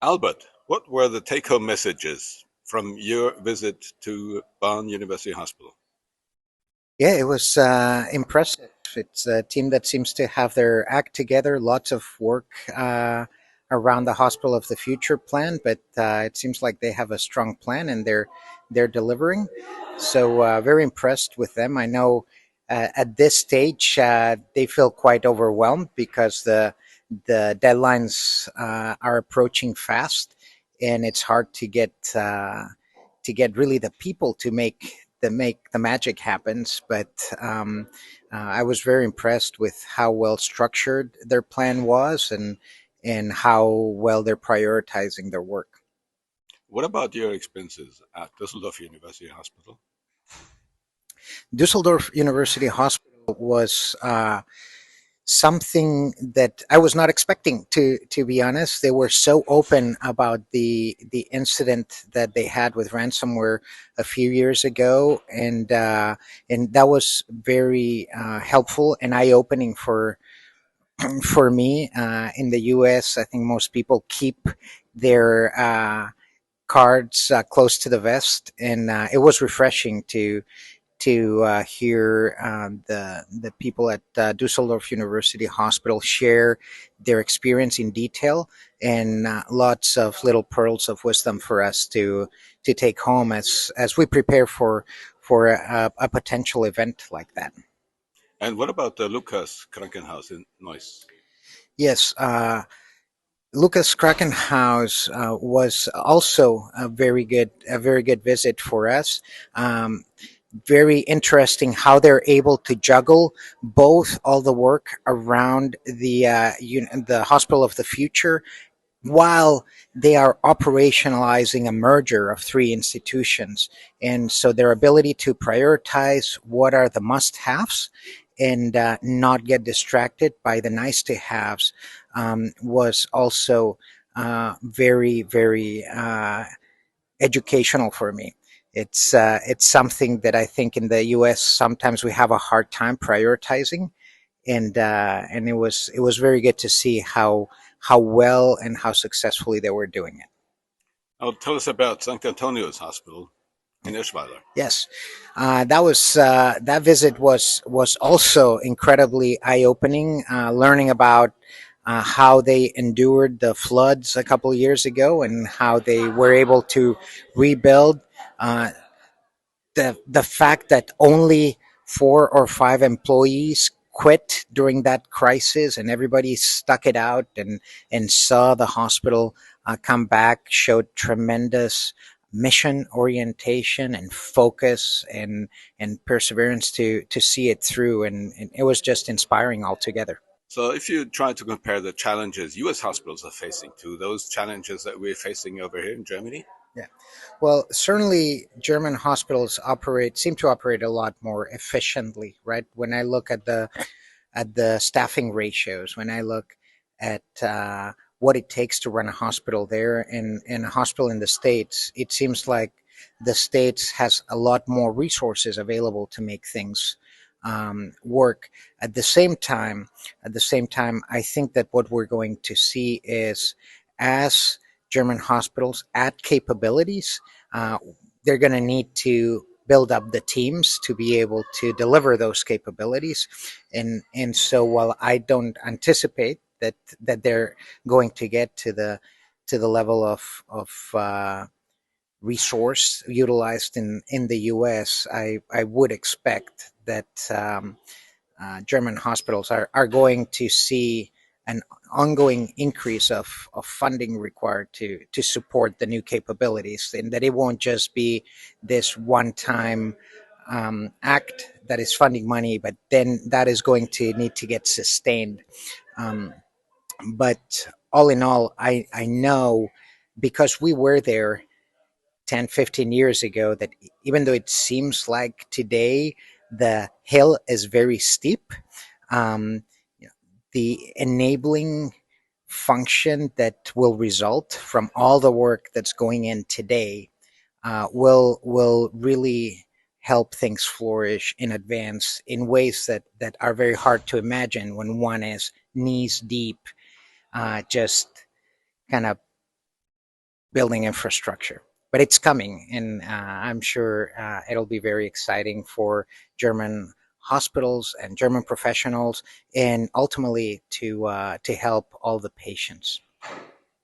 Albert, what were the take-home messages from your visit to Bonn University Hospital? Yeah, it was impressive. It's a team that seems to have their act together. Lots of work around the Hospital of the Future plan, but it seems like they have a strong plan and they're delivering. So very impressed with them. I know at this stage they feel quite overwhelmed because the deadlines are approaching fast, and it's hard to get really the people to make the magic happens. But I was very impressed with how well structured their plan was and how well they're prioritizing their work. What about your experiences at Düsseldorf University Hospital? Dusseldorf University Hospital was something that I was not expecting. To be honest, they were so open about the incident that they had with ransomware a few years ago, and that was very helpful and eye opening for me. In the U.S., I think most people keep their cards close to the vest, and it was refreshing to hear the people at Dusseldorf University Hospital share their experience in detail, and lots of little pearls of wisdom for us to take home as we prepare for a potential event like that. And what about the Lukas Krankenhaus in Neuss? Yes, Lucas Krakenhaus was also a very good visit for us. Um, Very interesting how they're able to juggle both all the work around the Hospital of the Future while they are operationalizing a merger of three institutions. And so their ability to prioritize what are the must-haves and not get distracted by the nice-to-haves was also very educational for me. It's something that I think in the U.S. sometimes we have a hard time prioritizing, and it was very good to see how well and how successfully they were doing it. Oh, tell us about St. Antonius Hospital in Eschweiler. Yes, that visit was also incredibly eye opening. Learning about how they endured the floods a couple of years ago and how they were able to rebuild. Uh, the fact that only 4 or 5 employees quit during that crisis and everybody stuck it out and saw the hospital come back showed tremendous mission orientation and focus and perseverance to see it through, and it was just inspiring altogether. So, if you try to compare the challenges U.S. hospitals are facing to those challenges that we're facing over here in Germany, Yeah. Well, certainly German hospitals seem to operate a lot more efficiently, right? When I look at the staffing ratios, when I look at what it takes to run a hospital there and a hospital in the States, it seems like the States has a lot more resources available to make things work. At the same time, I think that what we're going to see is as German hospitals add capabilities, uh, they're going to need to build up the teams to be able to deliver those capabilities. And so while I don't anticipate that they're going to get to the level of resource utilized in the US, I would expect that German hospitals are going to see an ongoing increase of funding required to support the new capabilities, and that it won't just be this one time act that is funding money, but then that is going to need to get sustained. Um, but all in all, I know because we were there 10, 15 years ago that even though it seems like today the hill is very steep, um, the enabling function that will result from all the work that's going in today will really help things flourish in advance in ways that are very hard to imagine when one is knees deep, just kind of building infrastructure. But it's coming, and I'm sure it'll be very exciting for German hospitals and German professionals, and ultimately to help all the patients.